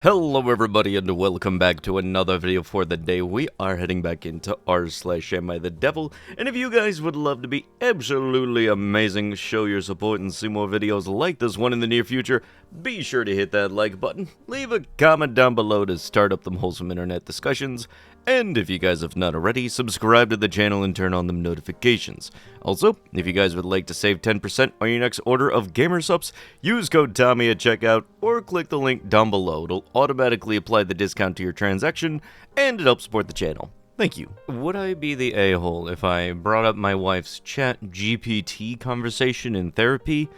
Hello everybody and welcome back to another video for the day. We are heading back into r/AmITheDevil, and if you guys would love to be absolutely amazing, show your support and see more videos like this one in the near future, be sure to hit that like button, leave a comment down below to start up them wholesome internet discussions, and if you guys have not already, subscribe to the channel and turn on them notifications. Also, if you guys would like to save 10% on your next order of gamer subs, use code Tommy at checkout or click the link down below. It'll automatically apply the discount to your transaction and it helps support the channel. Thank you. Would I be the a-hole if I brought up my wife's chat GPT conversation in therapy?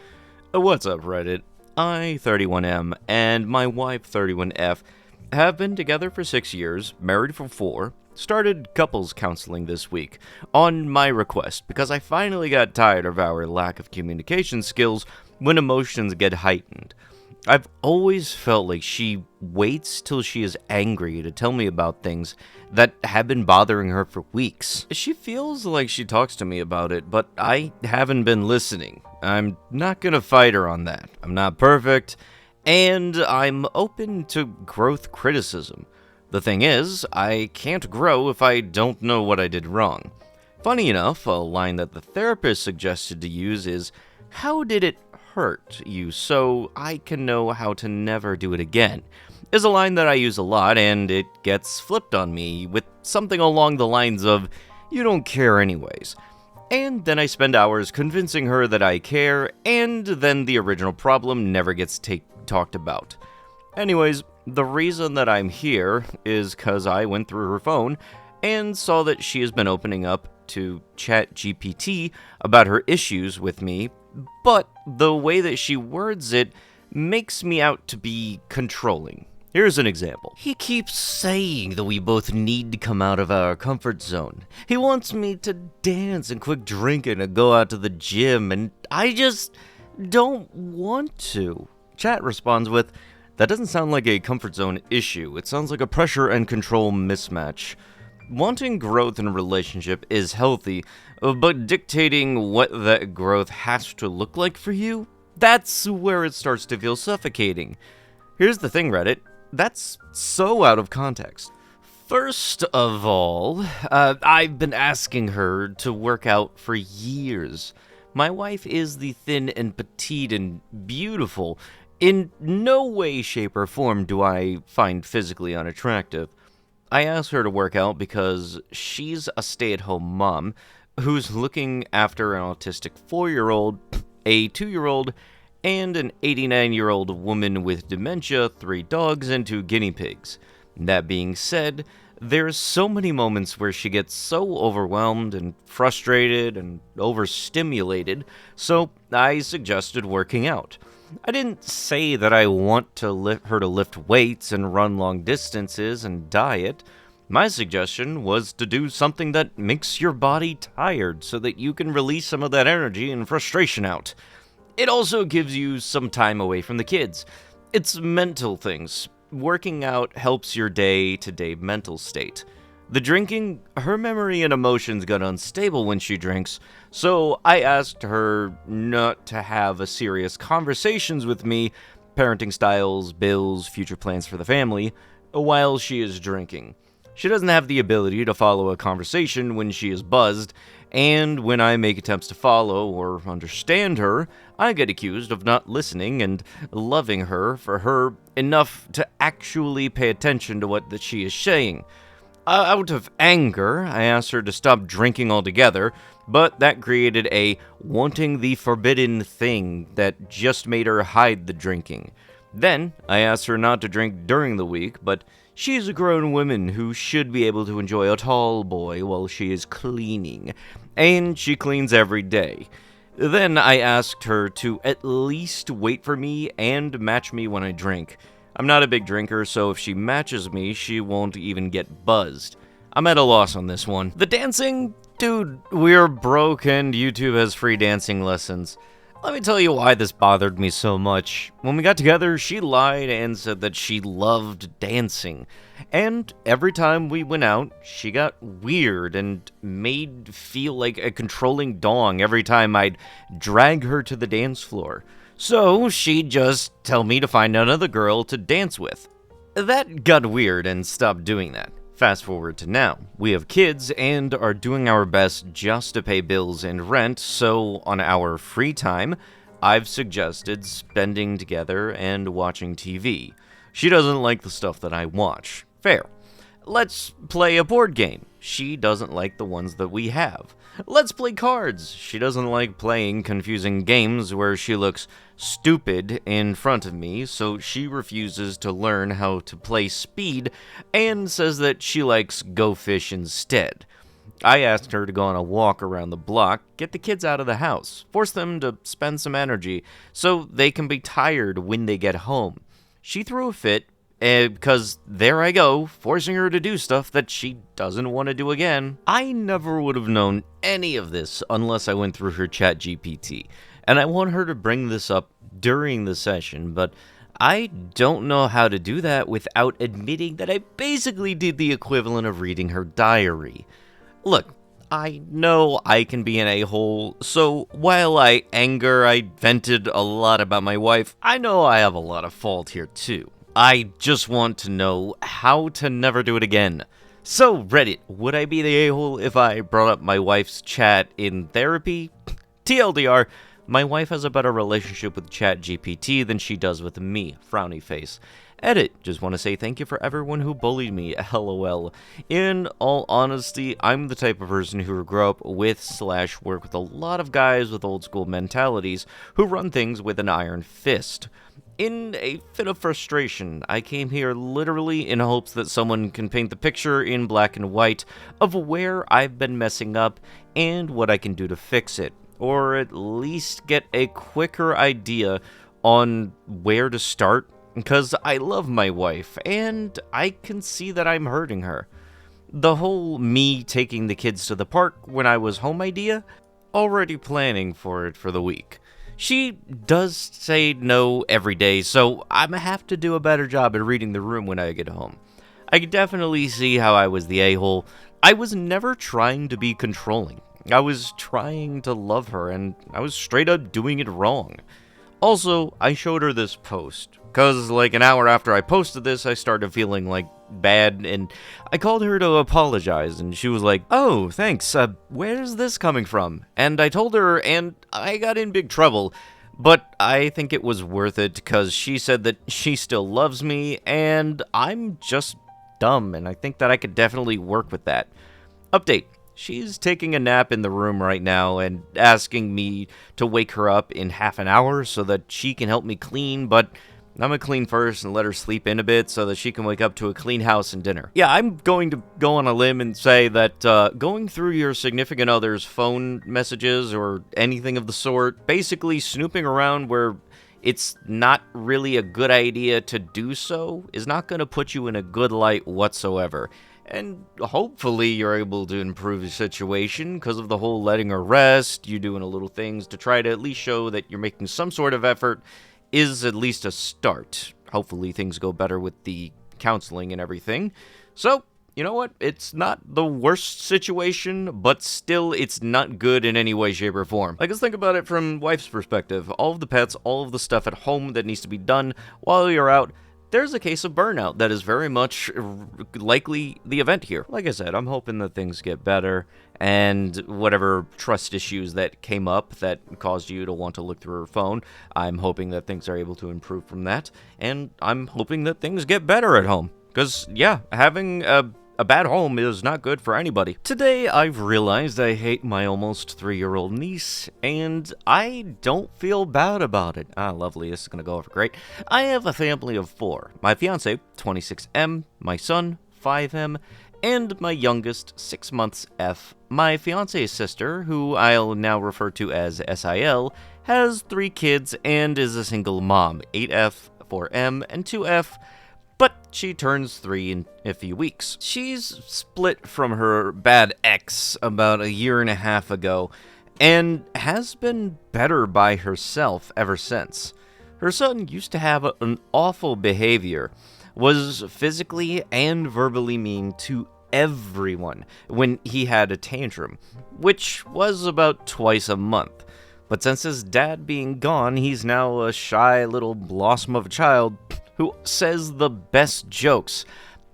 What's up, Reddit? I, 31M, and my wife, 31F, have been together for 6 years, married for 4, started couples counseling this week, on my request, because I finally got tired of our lack of communication skills when emotions get heightened. I've always felt like she waits till she is angry to tell me about things that have been bothering her for weeks. She feels like she talks to me about it, but I haven't been listening. I'm not gonna fight her on that. I'm not perfect, and I'm open to growth criticism. The thing is, I can't grow if I don't know what I did wrong. Funny enough, a line that the therapist suggested to use is, "How did it hurt you so I can know how to never do it again?" is a line that I use a lot, and it gets flipped on me with something along the lines of, "You don't care anyways." And then I spend hours convincing her that I care, and then the original problem never gets talked about. Anyways, the reason that I'm here is because I went through her phone and saw that she has been opening up to ChatGPT about her issues with me, but the way that she words it makes me out to be controlling. Here's an example. "He keeps saying that we both need to come out of our comfort zone. He wants me to dance and quit drinking and go out to the gym, and I just don't want to." Chat responds with, "That doesn't sound like a comfort zone issue. It sounds like a pressure and control mismatch. Wanting growth in a relationship is healthy, but dictating what that growth has to look like for you, that's where it starts to feel suffocating." Here's the thing, Reddit. That's so out of context. First of all, I've been asking her to work out for years. My wife is the thin and petite and beautiful. In no way, shape, or form do I find physically unattractive. I asked her to work out because she's a stay-at-home mom who's looking after an autistic 4-year-old, a 2-year-old, and an 89-year-old woman with dementia, 3 dogs, and 2 guinea pigs. That being said, there's so many moments where she gets so overwhelmed and frustrated and overstimulated, so I suggested working out. I didn't say that I want her to lift weights and run long distances and diet. My suggestion was to do something that makes your body tired so that you can release some of that energy and frustration out. It also gives you some time away from the kids. It's mental things. Working out helps your day-to-day mental state. The drinking, her memory and emotions got unstable when she drinks, so I asked her not to have serious conversations with me, parenting styles, bills, future plans for the family, while she is drinking. She doesn't have the ability to follow a conversation when she is buzzed, and when I make attempts to follow or understand her, I get accused of not listening and loving her for her enough to actually pay attention to what that she is saying. Out of anger, I asked her to stop drinking altogether, but that created a wanting the forbidden thing that just made her hide the drinking. Then, I asked her not to drink during the week, but she's a grown woman who should be able to enjoy a tall boy while she is cleaning, and she cleans every day. Then I asked her to at least wait for me and match me when I drink. I'm not a big drinker, so if she matches me, she won't even get buzzed. I'm at a loss on this one. The dancing? Dude, we're broke and YouTube has free dancing lessons. Let me tell you why this bothered me so much. When we got together, she lied and said that she loved dancing. And every time we went out, she got weird and made feel like a controlling dong every time I'd drag her to the dance floor. So she'd just tell me to find another girl to dance with. That got weird and stopped doing that. Fast forward to now. We have kids and are doing our best just to pay bills and rent, so on our free time, I've suggested spending together and watching TV. She doesn't like the stuff that I watch. Fair. Let's play a board game. She doesn't like the ones that we have. Let's play cards. She doesn't like playing confusing games where she looks stupid in front of me, so she refuses to learn how to play speed and says that she likes Go Fish instead. I asked her to go on a walk around the block, get the kids out of the house, force them to spend some energy so they can be tired when they get home. She threw a fit, because there I go, forcing her to do stuff that she doesn't want to do again. I never would have known any of this unless I went through her ChatGPT, and I want her to bring this up during the session, but I don't know how to do that without admitting that I basically did the equivalent of reading her diary. Look, I know I can be an a-hole, so while I vented a lot about my wife, I know I have a lot of fault here too. I just want to know how to never do it again. So, Reddit, would I be the a-hole if I brought up my wife's chat in therapy? TLDR, my wife has a better relationship with ChatGPT than she does with me, frowny face. Edit, just want to say thank you for everyone who bullied me, lol. In all honesty, I'm the type of person who grew up with/work with a lot of guys with old school mentalities who run things with an iron fist. In a fit of frustration, I came here literally in hopes that someone can paint the picture in black and white of where I've been messing up and what I can do to fix it, or at least get a quicker idea on where to start, because I love my wife, and I can see that I'm hurting her. The whole me taking the kids to the park when I was home idea, already planning for it for the week. She does say no every day, so I'm gonna have to do a better job at reading the room when I get home. I can definitely see how I was the a-hole. I was never trying to be controlling. I was trying to love her, and I was straight up doing it wrong. Also, I showed her this post, cause like an hour after I posted this, I started feeling like bad, and I called her to apologize, and she was like, "Oh, thanks, where's this coming from?" And I told her, and I got in big trouble, but I think it was worth it, cause she said that she still loves me, and I'm just dumb, and I think that I could definitely work with that. Update. She's taking a nap in the room right now and asking me to wake her up in half an hour so that she can help me clean, but I'm gonna clean first and let her sleep in a bit so that she can wake up to a clean house and dinner. Yeah, I'm going to go on a limb and say that going through your significant other's phone messages or anything of the sort, basically snooping around where it's not really a good idea to do so, is not going to put you in a good light whatsoever. And hopefully you're able to improve your situation because of the whole letting her rest, you doing a little things to try to at least show that you're making some sort of effort is at least a start. Hopefully things go better with the counseling and everything. So, you know what? It's not the worst situation, but still it's not good in any way, shape, or form. Like, let's think about it from wife's perspective. All of the pets, all of the stuff at home that needs to be done while you're out, there's a case of burnout that is very much likely the event here. Like I said, I'm hoping that things get better, and whatever trust issues that came up that caused you to want to look through her phone, I'm hoping that things are able to improve from that, and I'm hoping that things get better at home. Because, yeah, having a bad home is not good for anybody. Today, I've realized I hate my almost 3-year-old niece, and I don't feel bad about it. Ah, lovely. This is going to go over great. I have a family of 4. My fiance, 26M, my son, 5M, and my youngest, 6 months F. My fiance's sister, who I'll now refer to as SIL, has 3 kids and is a single mom, 8F, 4M, and 2F, but she turns 3 in a few weeks. She's split from her bad ex about 1.5 years ago, and has been better by herself ever since. Her son used to have an awful behavior, was physically and verbally mean to everyone when he had a tantrum, which was about twice a month. But since his dad being gone, he's now a shy little blossom of a child who says the best jokes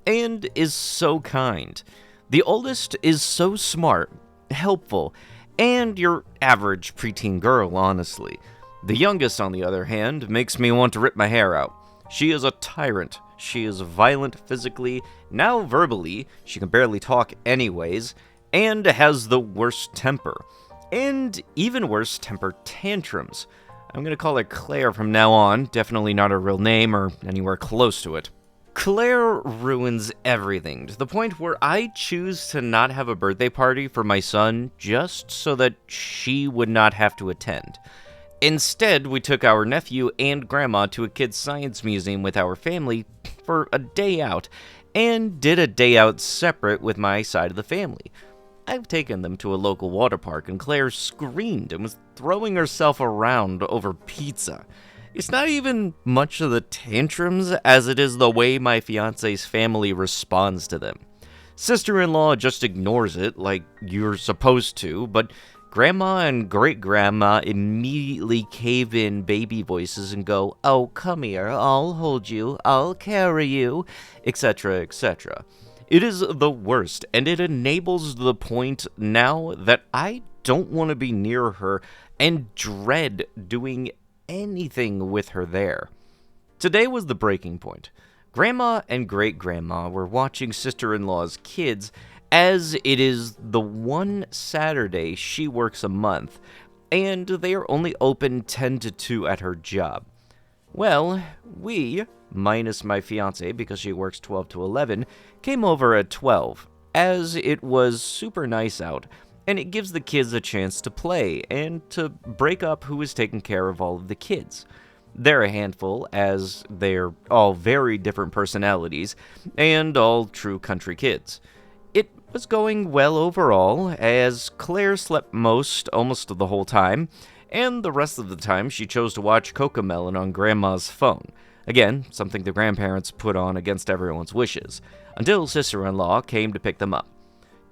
and is so kind. The oldest is so smart, helpful, and your average preteen girl, honestly. The youngest, on the other hand, makes me want to rip my hair out. She is a tyrant. She is violent physically, now verbally, she can barely talk anyways, and has the worst temper. And even worse, temper tantrums. I'm gonna call her Claire from now on, definitely not her real name or anywhere close to it. Claire ruins everything, to the point where I choose to not have a birthday party for my son just so that she would not have to attend. Instead, we took our nephew and grandma to a kids' science museum with our family for a day out, and did a day out separate with my side of the family. I've taken them to a local water park, and Claire screamed and was throwing herself around over pizza. It's not even much of the tantrums as it is the way my fiance's family responds to them. Sister-in-law just ignores it like you're supposed to, but Grandma and great-grandma immediately cave in baby voices and go, "Oh, come here, I'll hold you, I'll carry you," etc., etc. It is the worst, and it enables the point now that I don't want to be near her and dread doing anything with her there. Today was the breaking point. Grandma and great-grandma were watching sister-in-law's kids, as it is the one Saturday she works a month, and they are only open 10 to 2 at her job. Well, we, minus my fiance because she works 12 to 11, came over at 12, as it was super nice out, and it gives the kids a chance to play and to break up who is taking care of all of the kids. They're a handful, as they're all very different personalities, and all true country kids. It was going well overall, as Claire slept almost the whole time, and the rest of the time she chose to watch Cocomelon on Grandma's phone. Again, something the grandparents put on against everyone's wishes, until sister-in-law came to pick them up.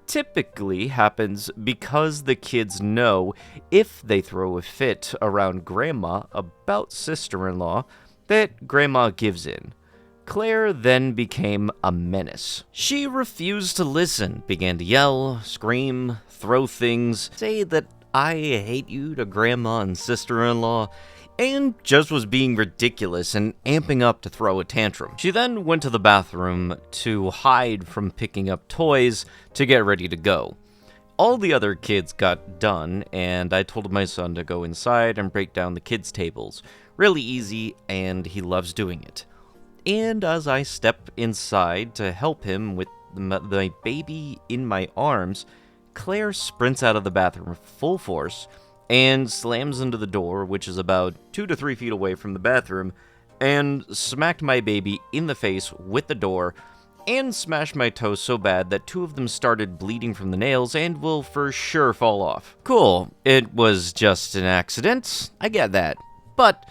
Typically happens because the kids know if they throw a fit around Grandma about sister-in-law, that Grandma gives in. Claire then became a menace. She refused to listen, began to yell, scream, throw things, say that I hate you to Grandma and sister-in-law, and just was being ridiculous and amping up to throw a tantrum. She then went to the bathroom to hide from picking up toys to get ready to go. All the other kids got done, and I told my son to go inside and break down the kids' tables. Really easy, and he loves doing it. And as I step inside to help him with my baby in my arms, Claire sprints out of the bathroom full force and slams into the door, which is about 2 to 3 feet away from the bathroom, and smacked my baby in the face with the door, and smashed my toes so bad that 2 of them started bleeding from the nails and will for sure fall off. Cool, it was just an accident, I get that, but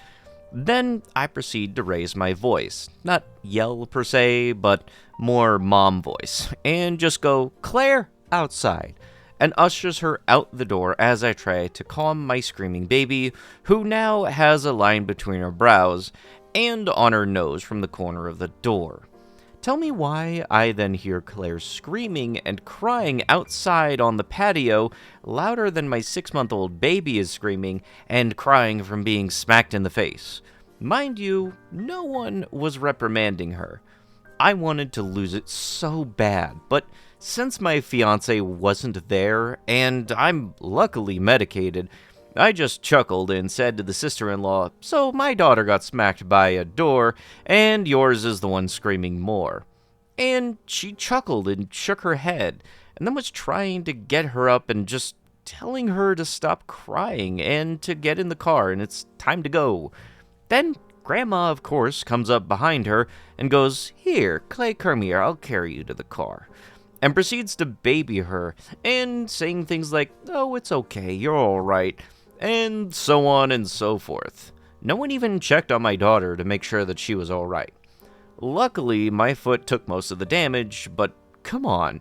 then I proceed to raise my voice. Not yell per se, but more mom voice. And just go, "Claire, outside." And ushers her out the door as I try to calm my screaming baby, who now has a line between her brows and on her nose from the corner of the door. Tell me why I then hear Claire screaming and crying outside on the patio louder than my 6-month-old baby is screaming and crying from being smacked in the face. Mind you, no one was reprimanding her. I wanted to lose it so bad, but since my fiance wasn't there, and I'm luckily medicated, I just chuckled and said to the sister-in-law, "So my daughter got smacked by a door, and yours is the one screaming more." And she chuckled and shook her head, and then was trying to get her up and just telling her to stop crying and to get in the car and it's time to go. Then Grandma, of course, comes up behind her and goes, "Here, Clay, come here, I'll carry you to the car," and proceeds to baby her, and saying things like, "Oh, it's okay, you're alright," and so on and so forth. No one even checked on my daughter to make sure that she was alright. Luckily, my foot took most of the damage, but come on.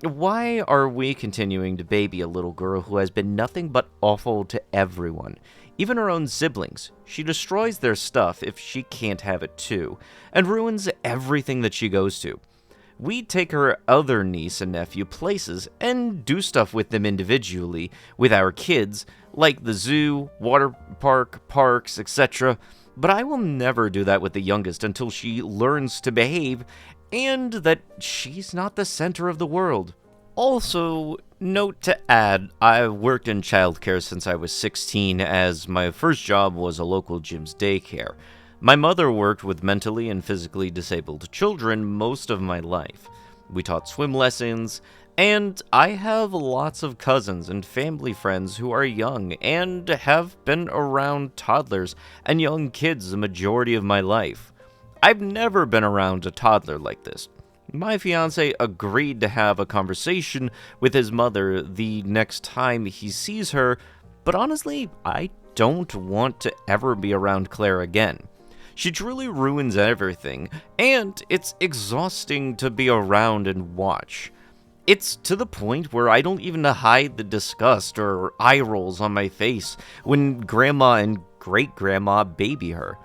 Why are we continuing to baby a little girl who has been nothing but awful to everyone? even her own siblings. She destroys their stuff if she can't have it too, and ruins everything that she goes to. We take her other niece and nephew places and do stuff with them individually with our kids, like the zoo, water park, parks, etc. But I will never do that with the youngest until she learns to behave and that she's not the center of the world. Also, note to add, I've worked in childcare since I was 16, as my first job was a local gym's daycare. My mother worked with mentally and physically disabled children most of my life. We taught swim lessons, and I have lots of cousins and family friends who are young and have been around toddlers and young kids the majority of my life. I've never been around a toddler like this. My fiancé agreed to have a conversation with his mother the next time he sees her, but honestly, I don't want to ever be around Claire again. She truly ruins everything, and it's exhausting to be around and watch. It's to the point where I don't even hide the disgust or eye rolls on my face when Grandma and Great-Grandma baby her.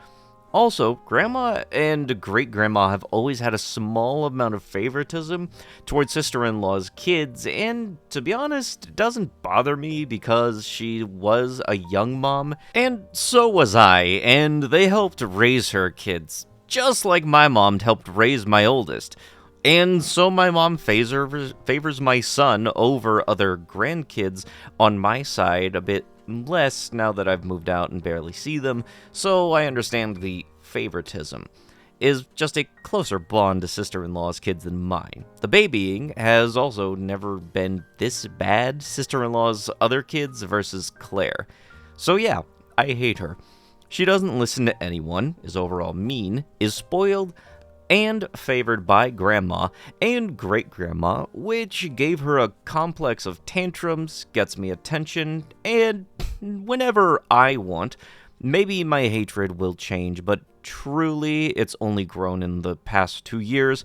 Also, Grandma and Great-Grandma have always had a small amount of favoritism towards sister-in-law's kids, and to be honest, it doesn't bother me because she was a young mom, and so was I, and they helped raise her kids, just like my mom helped raise my oldest. And so my mom favors my son over other grandkids on my side a bit less now that I've moved out and barely see them, so I understand the favoritism is just a closer bond to sister-in-law's kids than mine. The babying has also never been this bad, sister-in-law's other kids versus Claire. So yeah, I hate her. She doesn't listen to anyone, is overall mean, is spoiled, and favored by Grandma and Great-Grandma, which gave her a complex of tantrums, gets me attention, and whenever I want, maybe my hatred will change, but truly it's only grown in the past 2 years,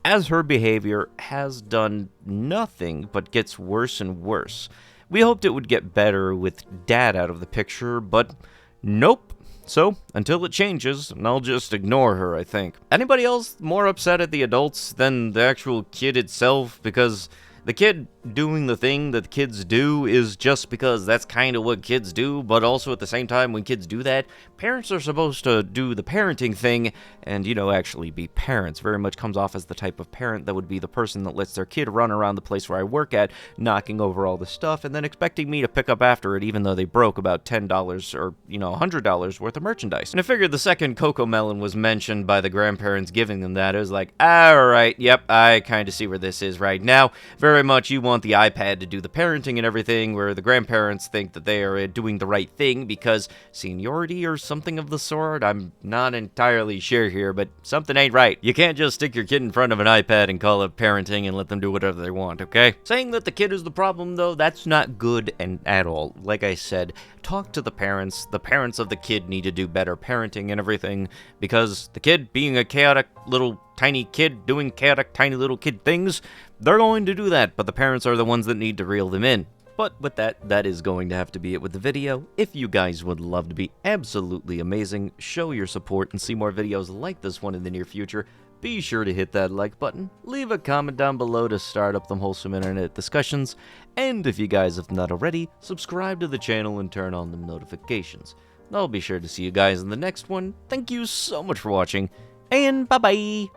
as her behavior has done nothing but gets worse and worse. We hoped it would get better with Dad out of the picture, but nope. So, until it changes, I'll just ignore her, I think. Anybody else more upset at the adults than the actual kid itself? Because the kid doing the thing that kids do is just because that's kind of what kids do, but also at the same time, when kids do that, parents are supposed to do the parenting thing and, actually be parents. Very much comes off as the type of parent that would be the person that lets their kid run around the place where I work at, knocking over all the stuff, and then expecting me to pick up after it, even though they broke about $10 or, $100 worth of merchandise. And I figured the second Coco Melon was mentioned by the grandparents giving them that, it was like, alright, yep, I kind of see where this is right now. Very much you want the iPad to do the parenting and everything, where the grandparents think that they are doing the right thing because seniority or something of the sort. I'm not entirely sure here, but something ain't right. You can't just stick your kid in front of an iPad and call it parenting and let them do whatever they want, okay? Saying that the kid is the problem, though, that's not good and at all. Like I said, talk to the parents. The parents of the kid need to do better parenting and everything, because the kid being a chaotic little tiny kid doing chaotic tiny little kid things, they're going to do that, but the parents are the ones that need to reel them in. But with that is going to have to be it with the video. If you guys would love to be absolutely amazing, show your support and see more videos like this one in the near future, be sure to hit that like button, leave a comment down below to start up them wholesome internet discussions, and if you guys have not already, subscribe to the channel and turn on the notifications. I'll be sure to see you guys in the next one. Thank you so much for watching, and bye-bye!